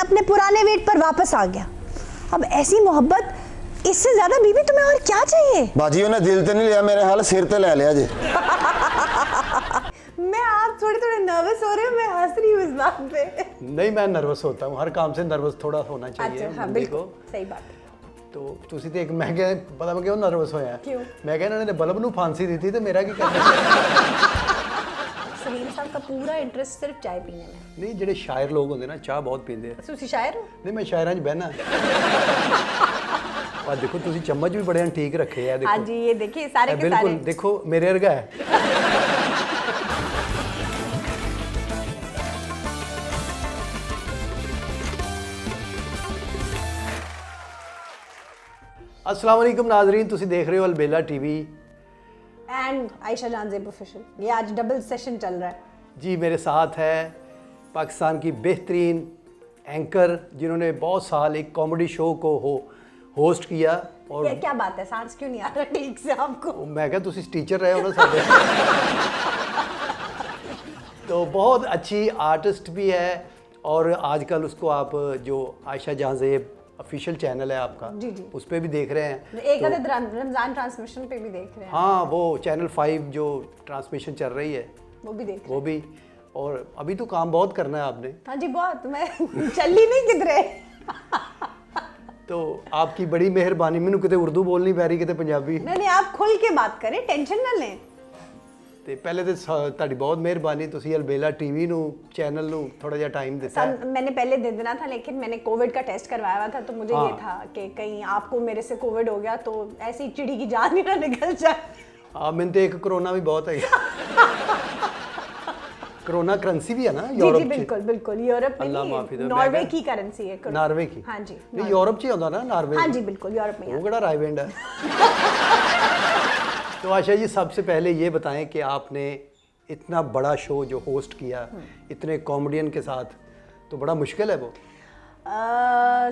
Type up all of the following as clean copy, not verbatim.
अपने पुराने वेट पर वापस आ गया। अब ऐसी मोहब्बत, इससे ज्यादा बीवी तुम्हें और क्या चाहिए? बाजी उन्हें दिल ते नहीं लिया, मेरे हाल सिर ते ले लिया जी। मैं आप थोड़े थोड़े नर्वस हो रहे हो, मैं हंस रही हूँ इस बात पे। नहीं, मैं नर्वस होता हूँ, हर काम से नर्वस थोड़ा होना चाहिए। अच्छा, हाँ, बिल्कुल सही बात है। तो ਤੁਸੀਂ ਤੇ ਇੱਕ ਮੈਂ ਕਿਹਾ ਪਤਾ ਮੈਂ ਕਿਉਂ ਨਰਵਸ ਹੋਇਆ? ਕਿਉਂ? ਮੈਂ ਕਿਹਾ ਇਹਨਾਂ ਨੇ ਬਲਬ ਨੂੰ ਫਾਂਸੀ ਦਿੱਤੀ ਤੇ ਮੇਰਾ ਕੀ ਕਰਨਾ? सलीम साहब का पूरा इंटरेस्ट सिर्फ चाय पीने में। ਨਹੀਂ, ਜਿਹੜੇ ਸ਼ਾਇਰ ਲੋਕ ਹੁੰਦੇ ਨਾ ਚਾਹ ਬਹੁਤ ਪੀਂਦੇ ਆ। ਤੁਸੀਂ शायर हो? ਨਹੀਂ, ਮੈਂ ਸ਼ਾਇਰਾਂ 'ਚ ਬਹਿਣਾ। ਆ ਦੇਖੋ ਤੁਸੀਂ ਚਮਚ ਵੀ ਬੜੇ ਐਂਟੀਕ ਰੱਖੇ ਆ, ਦੇਖੋ। हाँ जी, ये देखिए सारे के बिल्कुल सारे। देखो मेरे वर्गा है। अस्सलाम वालेकुम नाजरीन, तुसी देख रहे हो अलबेला टीवी एंड आयशा जान ज़ेब ऑफिशियल। ये आज डबल सेशन चल रहा है जी। मेरे साथ है पाकिस्तान की बेहतरीन एंकर जिन्होंने बहुत साल एक कॉमेडी शो को होस्ट किया। और क्या बात है, सांस क्यों नहीं आ रहा ठीक से आपको? मैं क्या तुसी टीचर रहे हो ना सारे। तो बहुत अच्छी आर्टिस्ट भी है और आजकल उसको आप जो आयशा जहां ज़ेब ऑफिशियल चैनल है आपका, जी जी, उस पर भी देख रहे हैं। एक रमजान ट्रांसमिशन पे भी देख रहे हैं। हाँ, वो चैनल 5 जो ट्रांसमिशन चल रही है वो भी देख रहे हैं। वो भी। और अभी तो काम बहुत करना है आपने। हाँ जी, बहुत। मैं चल ही नहीं किधरे। तो आपकी बड़ी मेहरबानी। मैनू किते उर्दू बोलनी पै रही, किते पंजाबी। नहीं, आप खुल के बात करें, टेंशन ना लें। ਤੇ ਪਹਿਲੇ ਤੇ ਤੁਹਾਡੀ ਬਹੁਤ ਮਿਹਰਬਾਨੀ, ਤੁਸੀਂ ਅਲਬੇਲਾ ਟੀਵੀ ਨੂੰ चैनल ਨੂੰ थोड़ा ਜਿਹਾ टाइम ਦਿੱਤਾ है। मैंने पहले दे देना था, लेकिन मैंने कोविड का टेस्ट करवाया हुआ था, तो मुझे ये था कि कहीं आपको मेरे से कोविड हो गया तो ऐसी चिड़ी की जान ही ना निकल जाए। हाँ, मैंने तो एक कोरोना भी बहुत है। कोरोना करेंसी भी है ना जी यूरोप जी, बिल्कुल बिल्कुल। यूरोप में अल्लाह नहीं, माफी दे। नॉर्वे की करेंसी है। नॉर्वे की? हाँ जी, नहीं, यूरोप च ही होता ना नॉर्वे। हाँ जी, बिल्कुल यूरोप में। वो केड़ा रायवेंड है। तो आशा जी, सबसे पहले ये बताएं कि आपने इतना बड़ा शो जो होस्ट किया इतने कॉमेडियन के साथ, तो बड़ा मुश्किल है वो?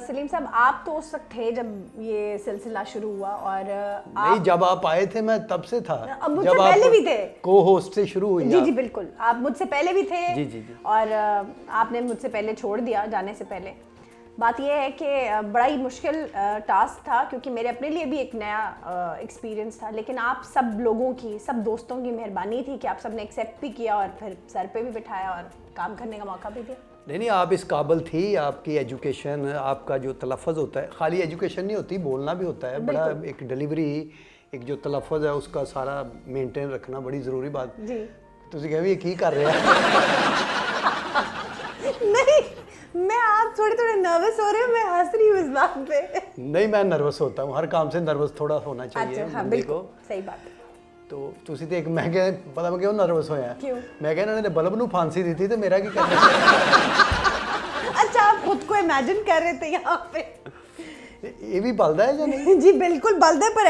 सलीम साहब, आप तो उस वक्त थे जब ये सिलसिला शुरू हुआ और नहीं, जब आप आए थे मैं तब से था। अब मुझसे जब पहले आप भी थे। को होस्ट से शुरू हुई जी आप। जी बिल्कुल, आप मुझसे पहले भी थे। जी जी जी। और आपने मुझसे पहले छोड़ दिया जाने से पहले। बात यह है कि बड़ा ही मुश्किल टास्क था, क्योंकि मेरे अपने लिए भी एक नया एक्सपीरियंस था, लेकिन आप सब लोगों की, सब दोस्तों की मेहरबानी थी कि आप सब ने एक्सेप्ट भी किया और फिर सर पे भी बिठाया और काम करने का मौका भी दिया। नहीं, आप इस काबिल थी। आपकी एजुकेशन, आपका जो तलफ़्फ़ुज़ होता है, खाली एजुकेशन नहीं होती, बोलना भी होता है। बड़ा एक डिलीवरी, एक जो तलफ़्फ़ुज़ है उसका सारा मेंटेन रखना बड़ी ज़रूरी बात। जी, तुझे कह भी की कर रहे हैं। नहीं, मैं आप थोड़े थोड़े नर्वस हो रहे हो, मैं हंस रही हूँ इस बात पे। नहीं, मैं नर्वस होता हूँ, हर काम से नर्वस थोड़ा होना चाहिए। अच्छा, हाँ, बंदे बिल्कुल को। सही बात है। तो ਤੁਸੀਂ ਤੇ ਇੱਕ ਮੈਂ ਕਿਹਾ ਪਤਾ ਮੈਂ ਕਿਉਂ ਨਰਵਸ ਹੋਇਆ? क्यों? मैं ਕਿਹਾ ਇਹਨਾਂ ਨੇ ਬਲਬ ਨੂੰ ਫਾਂਸੀ ਦਿੱਤੀ ਤੇ ਮੇਰਾ ਕੀ ਕਰਨਾ? अच्छा, आप खुद को इमेजिन कर रहे थे यहाँ पे। ये भी बलदा है या नहीं? जी बिल्कुल बलदा है, पर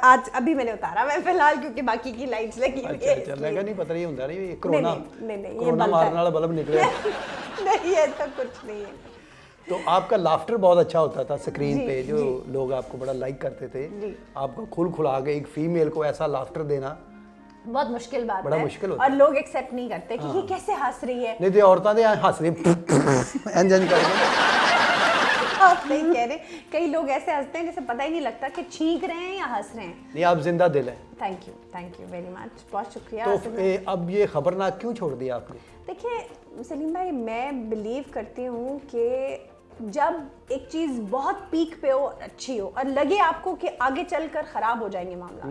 आज अभी मैंने उतारा मैं फिलहाल, क्योंकि बाकी की लाइट्स लगी हुई अच्छा है। अच्छा, मैं क्या नहीं पता नहीं ਹੁੰਦਾ नहीं कोरोना। नहीं, ये कोरोना बलदा मारने है। वाला बल्ब निकले। नहीं, ऐसा कुछ नहीं है। तो आपका लाफ्टर बहुत अच्छा होता था स्क्रीन जी, पे, जो जी। लोग आपको बड़ा लाइक करते थे। जी। आपको खुल खुला के एक फीमेल को ऐसा लाफ्टर देना बहुत मुश्किल बात बड़ा है, मुश्किल होता और लोग एक्सेप्ट नहीं करते कि ये कैसे हंस रही है। नहीं तो औरतां दे हंस रही इंजन करके। आप सही कह रहे, कई लोग ऐसे हंसते हैं जैसे पता ही नहीं लगता कि छींक रहे हैं या हंस रहे हैं। नहीं, आप जिंदा दिल है। थैंक यू वेरी मच, बहुत शुक्रिया। तो अब ये खबरनाक क्यों छोड़ दिया आपने? देखिए सलीम भाई, मैं बिलीव करती हूँ कि जब एक चीज़ बहुत पीक पे हो, अच्छी हो, और लगे आपको कि आगे चलकर ख़राब हो जाएंगे मामला,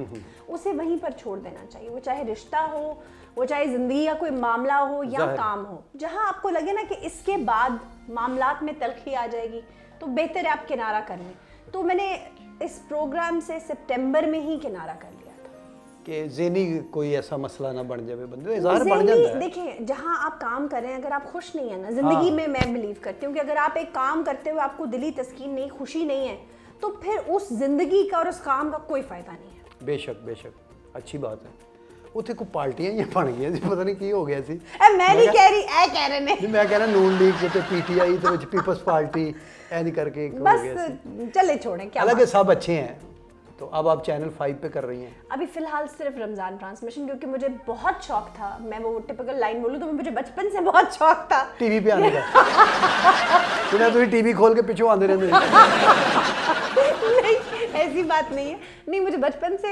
उसे वहीं पर छोड़ देना चाहिए। वो चाहे रिश्ता हो, वो चाहे ज़िंदगी का कोई मामला हो या काम हो, जहाँ आपको लगे ना कि इसके बाद मामलात में तलखी आ जाएगी, तो बेहतर है आप किनारा कर लें। तो मैंने इस प्रोग्राम से सितंबर में ही किनारा कर लिया था कि ज़हनी कोई ऐसा मसला ना बन जाए, बंदे ज़ाहिर बढ़ जाता है। देखिए, जहाँ आप काम कर रहे हैं, अगर आप खुश नहीं है ना जिंदगी में, मैं बिलीव करती हूँ कि अगर आप एक काम करते हुए आपको दिली तस्कीन नहीं, खुशी नहीं है, तो फिर उस जिंदगी का और उस काम का कोई फायदा नहीं है। बेशक बेशक, अच्छी बात है। ਉੱਥੇ ਕੋਈ ਪਾਰਟੀਆਂ ਹੀ ਬਣ ਗਈਆਂ ਸੀ, ਪਤਾ ਨਹੀਂ ਕੀ ਹੋ ਗਿਆ ਸੀ। मैं नहीं कह रही, ऐ कह रहे ने। मैं कह रहा नून लीग ਤੇ पीटीआई ਦੇ ਵਿੱਚ पीपल्स पार्टी ऐसे करके हो बस गया ਸੀ। चले छोड़ें, क्या हालांकि सब अच्छे हैं, तो अब आप चैनल 5 पे कर रही हैं। अभी फिलहाल सिर्फ रमज़ान ट्रांसमिशन, क्योंकि मुझे बहुत शौक था, मैं वो टिपिकल लाइन बोलूँ तो मुझे बचपन से बहुत शौक था टीवी पे आने का। सुना तुम टीवी खोल के पीछे आंदे रहंदे। नहीं, ऐसी बात नहीं है। नहीं, मुझे बचपन से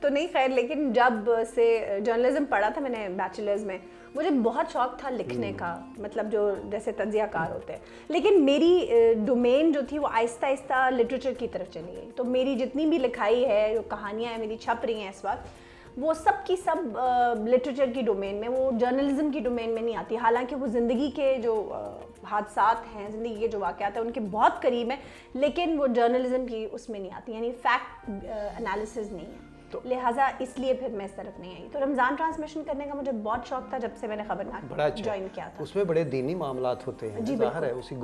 तो नहीं, खैर, लेकिन जब से जर्नलिज्म पढ़ा था मैंने बैचलर्स में, मुझे बहुत शौक था लिखने का, मतलब जो जैसे तज्जियाकार होते हैं। लेकिन मेरी डोमेन जो थी वो आहिस्ता आहिस्ता लिटरेचर की तरफ चली गई। तो मेरी जितनी भी लिखाई है, जो कहानियाँ हैं मेरी छप रही हैं इस वक्त, वो सब की सब लिटरेचर की डोमेन में, वो जर्नलिज्म की डोमेन में नहीं आती। हालांकि वो ज़िंदगी के जो हादसात हैं, ज़िंदगी के जो वाक़यात हैं, उनके बहुत करीब हैं, लेकिन वो जर्नलिज्म की उसमें नहीं आती, यानी फैक्ट एनालिसिस नहीं है। तो लिहाजा इसलिए फिर मैं इस तरफ नहीं आई। तो रमज़ान ट्रांसमिशन करने का मुझे बहुत शौक था जब से मैंने खबरनाक ज्वाइन किया था। उसमें बड़े दीनी मामलात होते हैं जी, ज़ाहिर है, उसी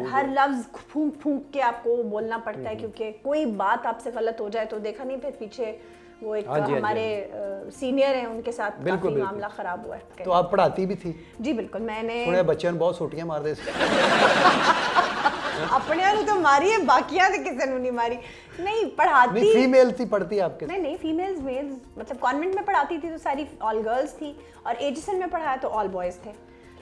हर लफ्ज़ फूंक फूंक के आपको बोलना पड़ता है, क्योंकि कोई बात आपसे गलत हो जाए तो देखा नहीं फिर पीछे वो एक हमारे सीनियर हैं, उनके साथ काफी मामला खराब हुआ है। तो आप पढ़ाती भी थी? जी बिल्कुल, मैंने सुने बच्चों ने बहुत सोटियां मार दे अपने तो मारी है, बाकियां तो किसी ने नहीं मारी। नहीं पढ़ाती, नहीं फीमेल थी पढ़ती आपके? नहीं फीमेल्स मेल्स, मतलब कॉन्वेंट में पढ़ाती थी तो सारी ऑल गर्ल्स थी, और एचएसएन में पढ़ाया तो ऑल बॉयज़ थे।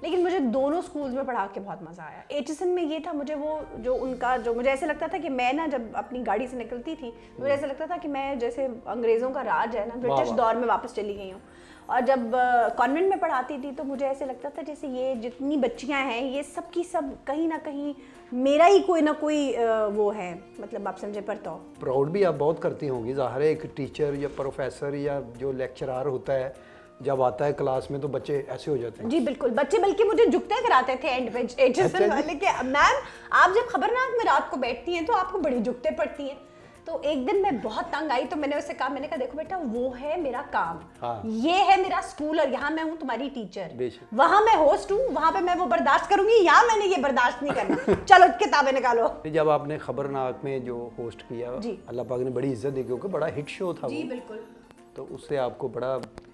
लेकिन मुझे दोनों स्कूल्स में पढ़ा के बहुत मज़ा आया। एचएसएन में ये था, मुझे वो जो उनका जो मुझे ऐसे लगता था कि मैं ना जब अपनी गाड़ी से निकलती थी, मुझे ऐसा लगता था कि मैं जैसे अंग्रेज़ों का राज है ना, ब्रिटिश दौर में वापस चली गई हूँ। और जब कॉन्वेंट में पढ़ाती थी तो मुझे ऐसे लगता था जैसे ये जितनी बच्चियाँ हैं ये सब की सब कहीं ना कहीं मेरा ही कोई ना कोई वो है, मतलब आप समझे। पर तो प्राउड भी आप बहुत करती होंगी, ज़ाहिर है। एक टीचर या प्रोफेसर या जो लेक्चरार होता है, जब आता है क्लास में तो बच्चे ऐसे हो जाते हैं। जी बिल्कुल, बच्चे बल्कि मुझे झुकते कराते थे एंड पे एचएसएन वाले के, मैम आप जब खबरनाक में रात को बैठती हैं तो आपको बड़ी झुकते पड़ती हैं। तो एक दिन मैं बहुत तंग आई तो मैंने उससे कहा, मैंने कहा देखो बेटा, वो है मेरा काम, हाँ। ये है मेरा स्कूल, और यहाँ मैं हूँ तुम्हारी टीचर, वहाँ मैं होस्ट हूँ, वहाँ पे मैं वो बर्दाश्त करूंगी, यहाँ मैंने ये बर्दाश्त नहीं करना। चलो किताबें निकालो। जब आपने खबरनाक में जो होस्ट किया, अल्लाह पाक ने बड़ी इज्जत दी, क्योंकि बड़ा हिट शो था जी वो। बिल्कुल। तो उससे आपको बड़ा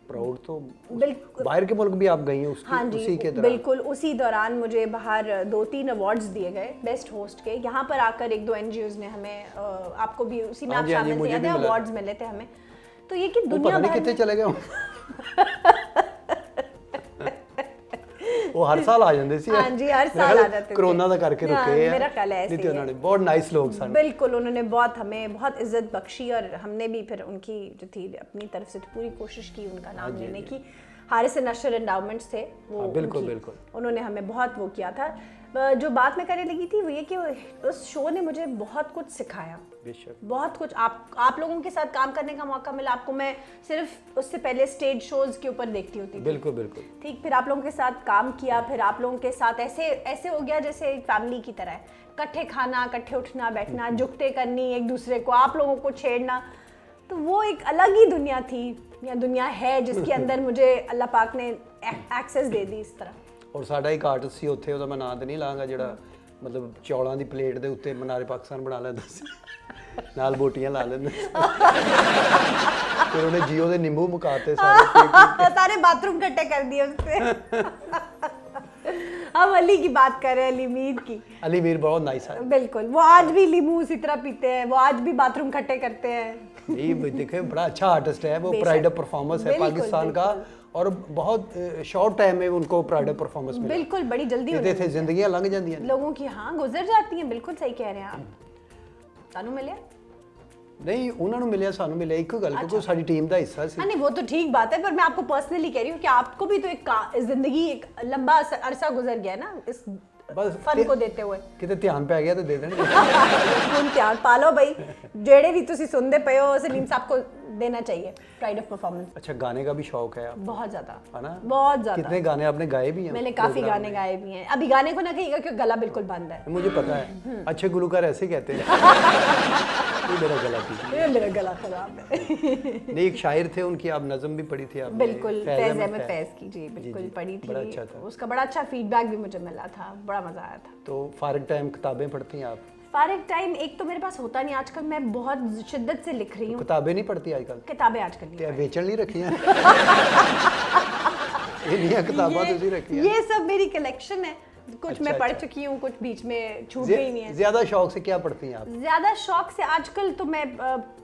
प्राउड, तो बिल्कुल बाहर के मुल्क भी आप गई हैं उसकी, हाँ जी, उसी के दौरान? बिल्कुल उसी दौरान मुझे बाहर 2-3 अवार्ड्स दिए गए बेस्ट होस्ट के। यहाँ पर आकर 1-2 NGOs ने हमें, आपको भी उसी में आप शामिल थे, अवार्ड्स मिले थे हमें। तो ये कि दुनिया भर कितने चले गए वो हर साल आ जाते सी। हाँ जी, हर साल आ जाते थे। कोरोना दा करके रुके हैं, मेरा ख्याल है ऐसे ही है। उन्होंने बहुत नाइस लोग सन, बिल्कुल, उन्होंने बहुत हमें बहुत इज्जत बख्शी, और हमने भी फिर उनकी जो थी अपनी तरफ से पूरी कोशिश की उनका नाम लेने की। हारिस नशर एंडाउमेंट्स थे वो, बिल्कुल बिल्कुल, उन्होंने हमें बहुत वो किया था। जो बात मैं करने लगी थी वो ये कि उस शो ने मुझे बहुत कुछ सिखाया, बहुत कुछ। आप लोगों के साथ काम करने का मौका मिला। आपको मैं सिर्फ उससे पहले स्टेज शोज के ऊपर देखती होती थी, बिल्कुल बिल्कुल ठीक। फिर आप लोगों के साथ काम किया, फिर आप लोगों के साथ ऐसे हो गया जैसे एक फैमिली की तरह, इकट्ठे खाना, इकट्ठे उठना बैठना, जुगते करनी एक दूसरे को, आप लोगों को छेड़ना। तो वो एक अलग ही दुनिया थी, या दुनिया है, जिसके अंदर मुझे अल्लाह पाक ने एक्सेस दे दी इस तरह। और साडा एक आर्टिस्ट सी उत्थे, ਉਹਦਾ मैं ਨਾਂ ਤੇ नहीं ਲਾਂਗਾ, ਜਿਹੜਾ मतलब ਚੌਲਾਂ ਦੀ ਪਲੇਟ ਦੇ ਉੱਤੇ ਮਨਾਰੇ ਪਾਕਿਸਤਾਨ ਬਣਾ ਲੈਂਦਾ ਸੀ, ਨਾਲ ਬੋਟੀਆਂ ਲਾ ਲੈਂਦੇ ਫਿਰ ਉਹਨੇ ਜੀਓ ਦੇ ਨਿੰਬੂ ਮੁਕਾਤੇ सारे बाथरूम इकट्ठे कर दिए उससे। हम अली की बात कर रहे हैं, अली मीर की। अली मीर बहुत नाइस है, बिल्कुल। वो आज भी लीमू उसी तरह पीते हैं, वो आज भी बाथरूम इकट्ठे करते हैं। नहीं देखे, बड़ा अच्छा आर्टिस्ट है वो, प्राइड ऑफ परफॉर्मेंस है पाकिस्तान का, और बहुत शॉर्ट टाइम में उनको प्राइड ऑफ परफॉर्मेंस मिला। बिल्कुल, बड़ी जल्दी होती थे, जिंदगियां लंघ जाती हैं लोगों की, हाँ गुजर जाती हैं। बिल्कुल सही कह रहे हैं आप। सानू मिले नहीं, उन्होंने मिले, सानू मिले, एक गल, क्योंकि साडी टीम का हिस्सा सी। नहीं वो तो ठीक बात है, पर मैं आपको पर्सनली कह रही हूँ कि आपको भी तो एक जिंदगी, एक लंबा अरसा गुजर गया ना इस बस फन को देते हुए। किते ध्यान पै गया तो दे देने। ਹੁਣ ਧਿਆਨ ਪਾ ਲਓ ਬਈ, ਜਿਹੜੇ भी ਤੁਸੀਂ सुनते पे हो, सलीम साहब को देना चाहिए प्राइड ऑफ परफॉर्मेंस। अच्छा, गाने का भी शौक है आपको? बहुत ज्यादा, है ना? बहुत ज्यादा। कितने गाने आपने गाए भी हैं? मैंने काफी गाने गाए भी हैं। अभी गाने को ना कहिएगा क्योंकि गला बिल्कुल बंद है। मुझे पता है, अच्छे गुलकार ऐसे कहते हैं। मेरा गला ठीक है, मेरा गला खराब है। नहीं, एक शायर थे, उनकी आप नज़म भी पढ़ी थी आपने? बिल्कुल, फैज़ अहमद फैज़ की, जी बिल्कुल पढ़ी थी। बड़ा अच्छा था उसका, बड़ा अच्छा फीडबैक भी मुझे मिला था, बड़ा मजा आया था। तो फारिग टाइम किताबें पढ़ती हैं आप? फारिग टाइम एक तो मेरे पास होता नहीं आजकल, मैं बहुत शिद्दत से लिख रही हूँ। किताबें नहीं पढ़ती आजकल? किताबें आजकल नहीं, बेचन नहीं रखी हैं? ये सब मेरी कलेक्शन है, कुछ मैं पढ़ चुकी हूँ, कुछ बीच में छूट गई नहीं है। ज्यादा शौक से क्या पढ़ती हैं आप? ज़्यादा शौक से आजकल तो मैं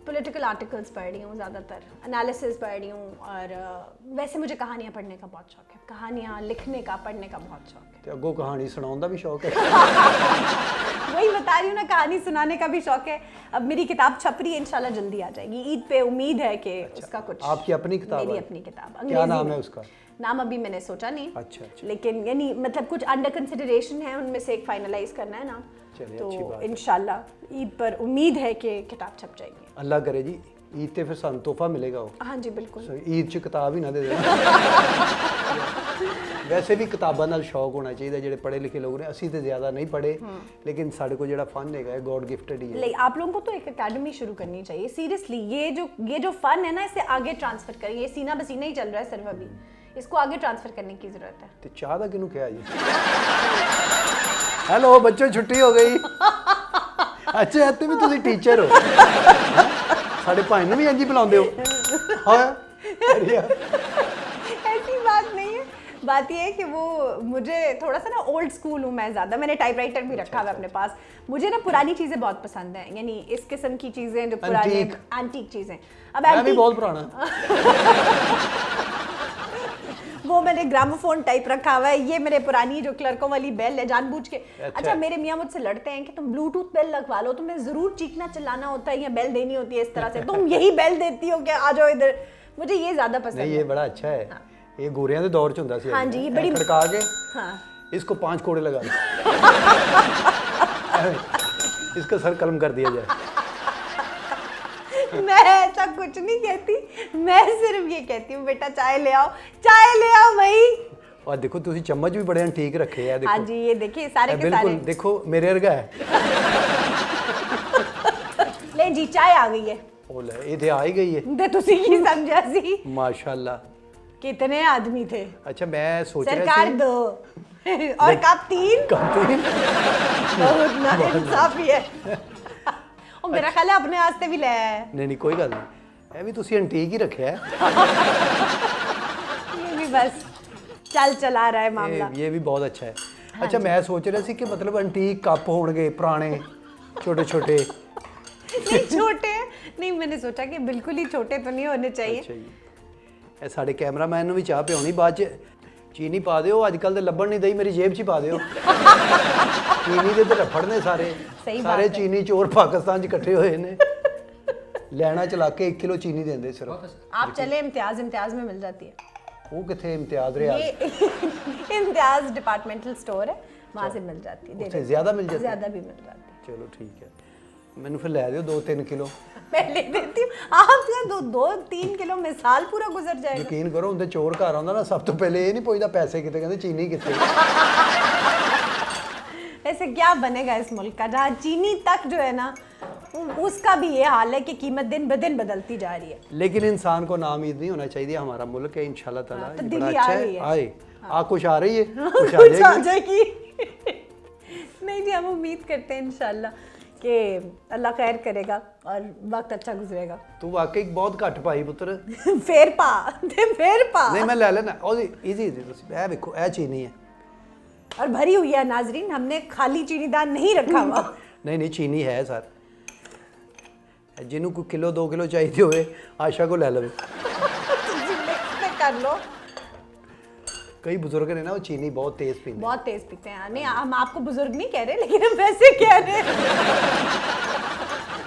पॉलिटिकल आर्टिकल्स पढ़ रही हूँ, ज़्यादातर एनालिसिस पढ़ रही हूँ, और वैसे मुझे कहानियाँ पढ़ने का बहुत शौक है, कहानियाँ लिखने का, पढ़ने का बहुत शौक है। तो अगो कहानी सुनाने का भी शौक है? वही बता रही हूँ ना, कहानी सुनाने का भी शौक है। अब मेरी किताब छप रही है, इंशाल्लाह जल्दी आ जाएगी ईद पे, उम्मीद है कि उसका कुछ। आपकी अपनी किताब? मेरी अपनी किताब। क्या नाम है उसका? नाम अभी मैंने सोचा नहीं। अच्छा। लेकिन यानी मतलब कुछ अंडर कंसिडरेशन है, उनमें से एक फाइनलाइज करना है नाम। तो इंशाल्लाह ईद पर उम्मीद है कि किताब छप जाएगी। अल्लाह करे जी, ईद ते फिर सानू तोहफा मिलेगा वो। हाँ जी बिल्कुल। ईद च किताब ही ना दे देना। वैसे भी किताबां नाल शौक होना चाहिए, ਜਿਹੜੇ पढ़े लिखे लोग ने। ਅਸੀਂ ਤੇ ਜ਼ਿਆਦਾ नहीं पढ़े, लेकिन ਸਾਡੇ को ਜਿਹੜਾ फन है गॉड गिफ्टेड ही है। आप लोगों को तो एक एकेडमी शुरू करनी चाहिए सीरियसली। ये जो फन है ना, इसे आगे ट्रांसफर करिए। ये सीना बसीना ही चल रहा है सिर्फ अभी, इसको आगे ट्रांसफर करने की जरूरत है। ਤੇ ਚਾਹ ਦਾ ਕਿਹਨੂੰ ਕਿਹਾ ਜੀ? ਹੈਲੋ ਬੱਚੋ, ਛੁੱਟੀ ਹੋ ਗਈ। ਅੱਛਾ, ਇੱਥੇ ਵੀ ਤੁਸੀਂ ਟੀਚਰ ਹੋ? ਸਾਡੇ ਭਾਈ ਨੂੰ ਵੀ ਇੰਜ ਹੀ ਬੁਲਾਉਂਦੇ ਹੋ? ਹਾਂ। ऐसी बात नहीं है, बात ये है कि वो मुझे थोड़ा सा ना ओल्ड स्कूल हूँ मैं ज़्यादा। मैंने टाइपराइटर भी रखा हुआ अपने पास। मुझे ना पुरानी चीज़ें बहुत पसंद हैं, यानी इस किस्म की चीज़ें जो पुरानी एंटीक चीज़ें। अब मैं भी बहुत पुराना। वो मैंने ग्रामोफोन टाइप रखा हुआ है। ये मेरे पुरानी जो क्लर्कों वाली बेल है, जानबूझ के। अच्छा, मेरे मियाँ मुझसे लड़ते हैं कि तुम ब्लूटूथ बेल लगवा लो, तुम्हें ज़रूर चीखना चिल्लाना होता है या बेल देनी होती है इस तरह से, तुम यही बेल देती हो क्या? आ जाओ इधर। मुझे ये ज़्यादा पसंद है। ये बड़ा अच्छा है। हाँ। ये गोरियां दे दौर च हुंदा सी। हाँ जी, ये बड़ी खड़का के। हाँ। इसको 5 कोड़े लगा दो। इसका सर कलम कर दिया जाए। मैं ऐसा कुछ नहीं कहती, मैं सिर्फ ये कहती हूँ बेटा चाय ले आओ भाई। और देखो तुसी चम्मच भी बड़े ठीक रखे हैं। देखो। हाँ जी, ये देखिए सारे के बिल्कुल, सारे। देखो मेरे वर्गा है। ले जी, चाय आ गई है। ओ ले, ये ते आ ही गई है। ते तुसी की समझा सी? माशाल्लाह। कितने आदमी थे? अच्छा, मैं सोच रहा सरकार 2 और कप 3। बहुत नाइंसाफी है। और मेरा ख्याल है अपने वास्ते भी ले आया है। नहीं कोई गल नहीं, ये भी तुसी एंटीक ही रखे है। ये भी बस चला रहा है मामला। ये भी बहुत अच्छा है। अच्छा, मैं सोच रहा सी कि मतलब एंटीक कप होंगे पुराने, छोटे छोटे। नहीं छोटे नहीं, मैंने सोचा कि बिल्कुल ही छोटे तो नहीं होने चाहिए। अच्छा जी। ਇਹ ਸਾਡੇ ਕੈਮਰਾਮੈਨ ਨੂੰ ਵੀ ਚਾਹ ਪਿਆਉਣੀ, ਬਾਅਦ ਚ ਚੀਨੀ ਪਾ ਦਿਓ। ਅੱਜ ਕੱਲ ਤੇ ਲੱਭਣ ਨਹੀਂ ਦਈ, ਮੇਰੀ ਜੇਬ 'ਚ ਹੀ ਪਾ ਦਿਓ। ਚੀਨੀ ਦੇ ਤੇ ਰਫੜ ਨੇ ਸਾਰੇ। ਸਾਰੇ ਚੀਨੀ ਚੋਰ ਪਾਕਿस्तान 'ਚ ਇਕੱਠੇ ਹੋਏ ਨੇ। ਲੈਣਾ ਚਲਾ ਕੇ 1 किलो चीनी देंदे सिर्फ। आप चले, इम्तियाज में मिल जाती है। वो किथे इम्तियाज रियाज? ये इम्तियाज डिपार्टमेंटल स्टोर है, वहाँ से मिल जाती है। उससे ज़्यादा मिल जाती है? ज़्यादा भी मिल जाती है। चलो ठीक है, मैंने फिर ले दियो 2-3 किलो। मैं ले देती हूँ। आप 2-3 किलो में साल पूरा गुजर जाएगा। यकीन करो, उनके चोर घर आंदा ना, सब तो पहले ये नहीं पूछता पैसे कितने, कहते चीनी कितने। ऐसे क्या बनेगा इस मुल्क का, जहाँ चीनी तक जो है ना, उसका भी ये हाल है कि कीमत दिन ब दिन बदलती जा रही है। लेकिन इंसान को नाउमीद नहीं होना चाहिए। हमारा मुल्क है, इंशाल्लाह ताला तो बड़ा दिल्ली अच्छा आ रही है। आए। आ कुछ आ रही है, कुछ आ जाएगी। नहीं जी, हम उम्मीद करते हैं इंशाल्लाह कि अल्लाह खैर करेगा और वक्त अच्छा गुजरेगा। तू वाकई बहुत घट पाई पुत्र। फेर पा नहीं, मैं ले लेना। इजी ए देखो, ए चीनी है और भरी हुई है नाजरीन, हमने खाली चीनीदान नहीं रखा हुआ। नहीं चीनी है सर। जिन्हों को 1-2 किलो चाहिए हुए, आशा को ले लो। कर लो। कई बुजुर्ग ने ना, वो चीनी बहुत तेज पीते, बहुत तेज पीते हैं। नहीं, हम आपको बुजुर्ग नहीं कह रहे, लेकिन हम वैसे कह रहे हैं।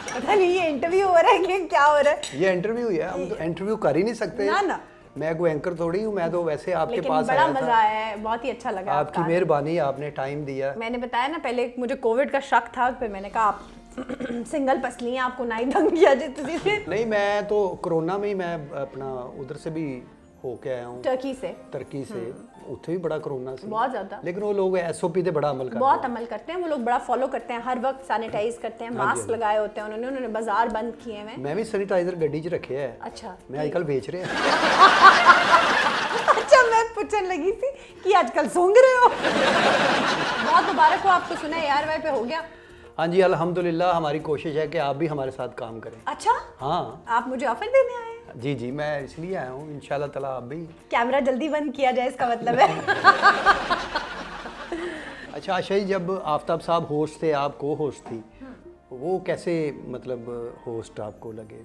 पता नहीं ये इंटरव्यू हो रहा है कि क्या हो रहा है। ये इंटरव्यू है, हम तो इंटरव्यू कर ही नहीं सकते ना। मैं कोई एंकर थोड़ी हूँ, मैं तो वैसे आपके पास बड़ा मजा आया है, बहुत ही अच्छा लगा। आपकी मेहरबानी, आपने टाइम दिया। मैंने बताया ना, पहले मुझे कोविड का शक था, फिर मैंने कहा आप सिंगल पसली हैं, आपको ना ही दंग किया जितनी। नहीं, मैं तो कोरोना में ही मैं अपना उधर से भी होके आया हूँ, टर्की से। उत्थे भी बड़ा कोरोना से, बहुत ज्यादा। लेकिन वो लोग SOP पे बड़ा अमल करते हैं, बहुत अमल करते हैं वो लोग, बड़ा फॉलो करते हैं, हर वक्त सैनिटाइज करते हैं, मास्क लगाए होते हैं उन्होंने बाजार बंद किए हैं। मैं भी सैनिटाइजर गड्डी च रखे है। अच्छा, मैं आजकल बेच रहे हैं। अच्छा, मैं पूछने लगी थी कि आजकल सूंघ रहे हो। बहुत मुबारक हो आपको, सुना है ARY पे हो गया। हाँ जी, अल्हम्दुलिल्लाह। हमारी कोशिश है कि आप भी हमारे साथ काम करें। अच्छा, हाँ, आप मुझे ऑफर देने आए? जी, मैं इसलिए आया हूँ, इंशाल्लाह ताला आप भी। कैमरा जल्दी बंद किया जाए, इसका मतलब है। अच्छा आशा जी, जब आफ्ताब साहब होस्ट थे, आप को होस्ट थी, वो कैसे मतलब होस्ट आपको लगे?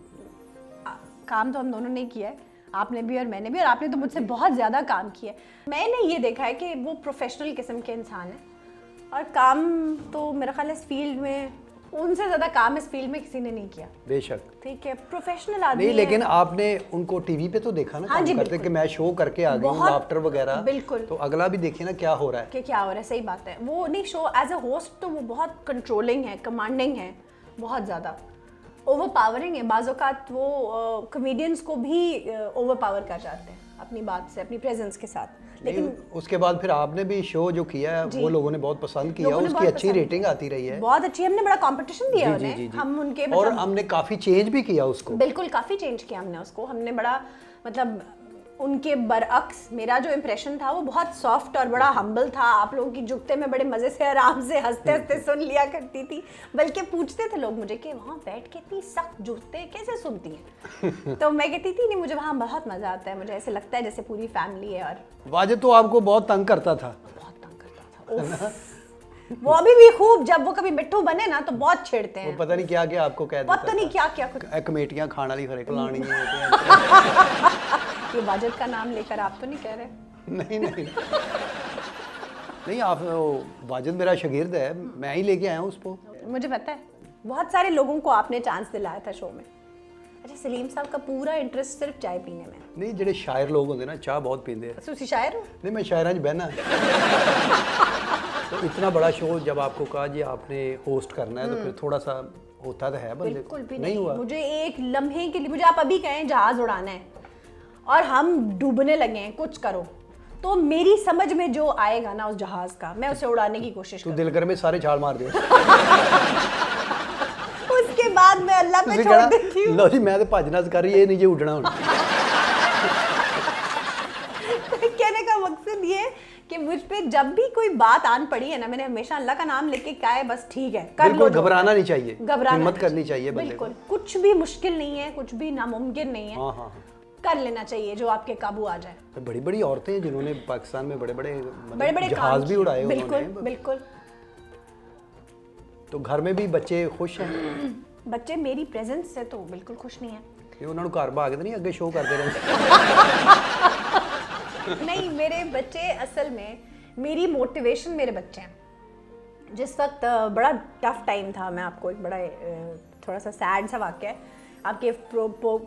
काम तो हम दोनों ने किया है, आपने भी और मैंने भी, और आपने तो मुझसे बहुत ज़्यादा काम किया है। मैंने ये देखा है कि वो प्रोफेशनल किस्म के इंसान हैं, और काम तो मेरा ख्याल है इस फील्ड में उनसे ज़्यादा काम इस फील्ड में किसी ने नहीं किया। बेशक। ठीक है, प्रोफेशनल आदमी नहीं, है। लेकिन आपने उनको टीवी पे तो देखा ना, हाँ जी, काम करते कि मैं शो करके आ गई हूँ, बहुत, लाफ्टर वगैरह, बिल्कुल। तो अगला भी देखिए ना क्या हो रहा है कि क्या हो रहा है। सही बात है, वो नहीं, शो एज अ होस्ट तो वो बहुत कंट्रोलिंग है, कमांडिंग है, बहुत ज़्यादा ओवर पावरिंग है। बाज़ औक़ात वो कॉमेडियंस को भी ओवर पावर कर जाते हैं अपनी बात से, अपनी प्रेजेंस के साथ। लेकिन उसके बाद फिर आपने भी शो जो किया है वो लोगों ने बहुत पसंद किया, लोगों ने उसकी बहुत अच्छी पसंद रेटिंग आती रही है, बहुत अच्छी। हमने बड़ा कंपटीशन दिया जी, उन्हें, जी, जी। हम उनके और मतलब हमने काफी चेंज भी किया उसको, बिल्कुल काफ़ी चेंज किया हमने उसको। हमने बड़ा मतलब उनके बरअक्स मेरा जो इम्प्रेशन था वो बहुत सॉफ्ट और बड़ा हम्बल था। आप लोगों की जुगते में बड़े मज़े से आराम से हंसते हंसते सुन लिया करती थी, बल्कि पूछते थे लोग मुझे कि वहाँ बैठ के इतनी सख्त जुगते कैसे सुनती हैं। तो मैं कहती थी नहीं, मुझे वहाँ बहुत मज़ा आता है, मुझे ऐसे लगता है जैसे पूरी फैमिली है। और वाजिद तो आपको बहुत तंग करता था, बहुत तंग करता था। वो अभी भी खूब, जब वो कभी मिट्टू बने ना तो बहुत छेड़ते हैं। वो पता नहीं क्या क्या आपको कह देता पता नहीं क्या क्या कुछ। कमेटियां खाने वाली हर एक लानी है। ये वाजिद का नाम लेकर आप तो नहीं कह रहे? नहीं नहीं नहीं, आप वाजिद मेरा शागिर्द है, मैं ही लेके आया हूँ उसको। मुझे पता है, बहुत सारे लोगों को आपने चांस दिलाया था शो में। अच्छा, सलीम साहब का पूरा इंटरेस्ट सिर्फ चाय पीने में। नहीं, जेडे शायर लोग होंगे ना चाह बहुत पीते हैं। तुसी शायर हो? नहीं, मैं शायरां च बहना। तो इतना बड़ा शो जब आपको कहा जी आपने होस्ट करना है, तो फिर थोड़ा सा होता तो है बंदे को। बिल्कुल भी नहीं हुआ? मुझे एक लम्हे के लिए, मुझे आप अभी कहें जहाज उड़ाना है और हम डूबने लगे हैं, कुछ करो, तो मेरी समझ में जो आएगा ना उस जहाज का, मैं उसे उड़ाने की कोशिश तू करूंगी। दिल कर में सारे छाल मार दे। उसके बाद मैं अल्लाह पे छोड़ देती हूँ। लो जी, मैं तो भजना कर रही, ये नहीं जी उड़ना हुन। कहने का मकसद ये कि मुझ पे जब भी कोई बात आन पड़ी है ना, मैंने हमेशा अल्लाह का नाम लेके कहा है बस ठीक है, कर लो। बिल्कुल घबराना नहीं चाहिए, घबराना हिम्मत करनी चाहिए बंदे को। बिल्कुल, कुछ भी मुश्किल नहीं है, कुछ भी नामुमकिन नहीं है। हाँ हाँ हाँ, कर लेना चाहिए जो आपके काबू आ जाए। तो बड़ी बड़ी औरतें हैं जिन्होंने पाकिस्तान में बड़े बड़े बड़े बड़े जहाज भी उड़ाए बिल्कुल उन्होंने। बिल्कुल। तो घर में भी बच्चे खुश हैं? बच्चे मेरी प्रेजेंस से तो बिल्कुल खुश नहीं है। ये उन्होंने घर भाग नहीं अगे शो करते रहे? नहीं, मेरे बच्चे असल में मेरी मोटिवेशन मेरे बच्चे हैं। जिस वक्त बड़ा टफ टाइम था, मैं आपको एक बड़ा थोड़ा सा सैड सा वाक़या है, आपके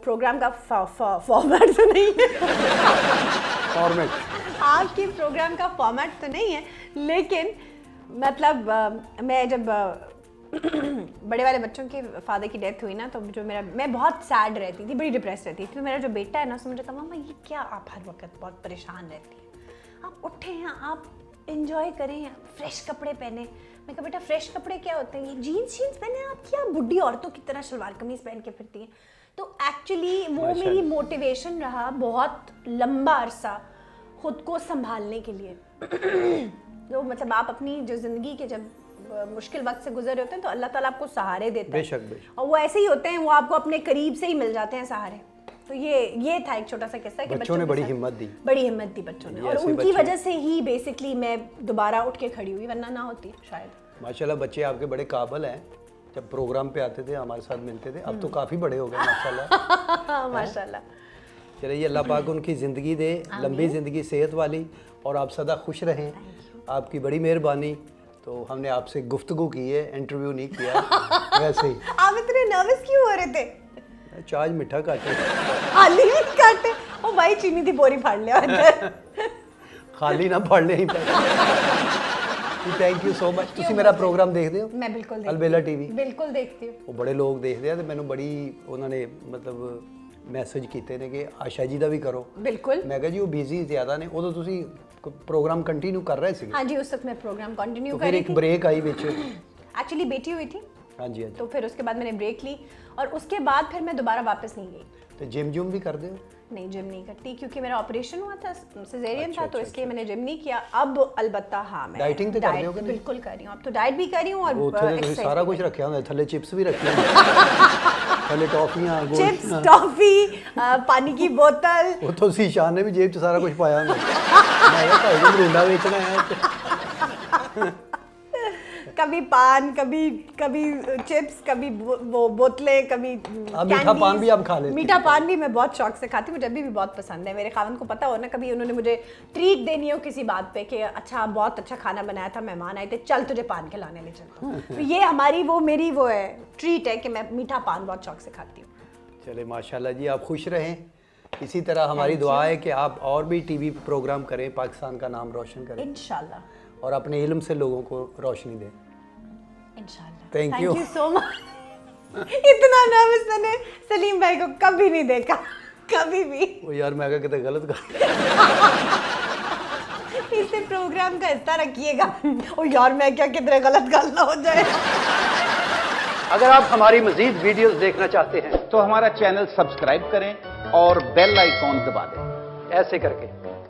प्रोग्राम का फॉर्मेट तो नहीं है। फॉर्मेट आपके प्रोग्राम का फॉर्मेट तो नहीं है, लेकिन मतलब मैं जब बड़े वाले बच्चों के फादर की डेथ हुई ना, तो जो मेरा, मैं बहुत सैड रहती थी, बड़ी डिप्रेस रहती थी। तो मेरा जो बेटा है ना, उसने मुझे कहा मम्मा ये क्या आप हर वक्त बहुत परेशान रहती हैं, आप उठे हैं, आप इंजॉय करें, फ्रेश कपड़े पहने। मैं कहा बेटा फ्रेश कपड़े क्या होते हैं, ये जीन्स पहने आप क्या बुढ़ी औरतों की तरह शलवार कमीज पहन के फिरती हैं। तो एक्चुअली वो मेरी मोटिवेशन रहा बहुत लंबा अरसा खुद को संभालने के लिए। तो मतलब आप अपनी जो ज़िंदगी के जब मुश्किल वक्त से गुजर रहे होते हैं तो अल्लाह ताला आपको सहारे देता है। बेशक बेशक। और वो ऐसे ही होते हैं, वो आपको अपने करीब से ही मिल जाते हैं सहारे। तो ये था एक छोटा सा किस्सा कि बच्चों ने के बड़ी साथ हिम्मत दी। बड़ी हिम्मत दी बच्चों ने, और ऐसे उनकी बच्चे- वजह से ही बेसिकली मैं दोबारा उठ के खड़ी हुई, वरना ना होती शायद। माशाल्लाह बच्चे आपके बड़े काबिल हैं। जब प्रोग्राम पे आते थे हमारे साथ मिलते थे, अब तो काफ़ी बड़े हो गए माशाल्लाह। माशाल्लाह। चलिए, अल्लाह पाक उनकी ज़िंदगी दे, लंबी ज़िंदगी, सेहत वाली, और आप सदा खुश रहें। आपकी बड़ी मेहरबानी। तो हमने आपसे गुफ्तगू की है, इंटरव्यू नहीं किया। वैसे ही आप इतने नर्वस क्यों हो रहे थे? चाय मीठा काटे, खाली भी काटे। ओ भाई चीनी दी बोरी फाड़ लिया अंदर। खाली ना पढ़ ले। Thank you so much. ਤੁਸੀਂ ਮੇਰਾ ਪ੍ਰੋਗਰਾਮ ਦੇਖਦੇ ਹੋ? मैं बिल्कुल देखती अलबेला टीवी। बिल्कुल देखती हूँ। ਉਹ ਬੜੇ ਲੋਕ ਦੇਖਦੇ ਆ ਤੇ ਮੈਨੂੰ ਬੜੀ ਉਹਨਾਂ ਨੇ ਮਤਲਬ ਮੈਸੇਜ ਕੀਤੇ ਨੇ ਕਿ ਆਸ਼ਾ ਜੀ ਦਾ ਵੀ ਕਰੋ। बिल्कुल। ਮੈਂ ਕਿਹਾ ਜੀ ਉਹ ਬਿਜ਼ੀ ਜ਼ਿਆਦਾ ਨੇ, ਉਦੋਂ ਤੁਸੀਂ प्रोग्राम कंटिन्यू कर रहे थे? हाँ जी, उस वक्त मैं प्रोग्राम कंटिन्यू तो कर फिर रही एक थी। ब्रेक आई बीच, एक्चुअली बेटी हुई थी, हाँ जी हाँ जी, तो फिर उसके बाद मैंने ब्रेक ली और उसके बाद फिर मैं दोबारा वापस नहीं गई। तो जिम जुम भी कर दे? नहीं, जिम नहीं करती क्योंकि मेरा ऑपरेशन हुआ था, सिजेरियन अच्छा, था, तो अच्छा, इसलिए मैंने जिम नहीं किया। अब अलबत्ता हाँ, मैं डाइटिंग तो कर रहे हो कि नहीं? बिल्कुल कर रही हूँ, अब तो डाइट भी कर रही हूँ और वो तो exercise सारा भी कुछ कर रखे होंगे, थले चिप्स भी रखे होंगे, थले टॉफियां, रही हूँ। चिप्स, टॉफी, पानी की बोतल। वो तो शीशान ने भी जेब च सारा कुछ पाया होंगे। मैं कहा भाई जी मरूंडा बेचना है। कभी पान, कभी कभी चिप्स, कभी वो बोतलें, कभी मीठा candies। पान भी आप खा लेती हैं? मीठा पान भी मैं बहुत शौक से खाती हूँ, मुझे अभी भी बहुत पसंद है। मेरे खावन को पता हो ना, कभी उन्होंने मुझे ट्रीट देनी हो किसी बात पे कि अच्छा बहुत अच्छा खाना बनाया था, मेहमान आए थे, चल तुझे पान खिलाने ले चलता हूँ। तो ये हमारी वो मेरी वो है ट्रीट है कि मैं मीठा पान बहुत शौक से खाती हूँ। चले माशाल्लाह जी, आप खुश रहें। इसी तरह हमारी दुआ है कि आप और भी टीवी प्रोग्राम करें, पाकिस्तान का नाम रोशन करें इंशाल्लाह, और अपने इल्म से लोगों को रोशनी दें। इंशाल्लाह। Thank you। So much. इतना नर्वस मैंने सलीम भाई को कभी नहीं देखा, कभी भी। वो यार मैं कितने गलत कर इसे प्रोग्राम का हिस्सा रखिएगा। ओ यार मैं क्या कितने गलत गल ना हो जाए। अगर आप हमारी मजीद वीडियोस देखना चाहते हैं तो हमारा चैनल सब्सक्राइब करें और बेल आइकॉन दबा दें। ऐसे करके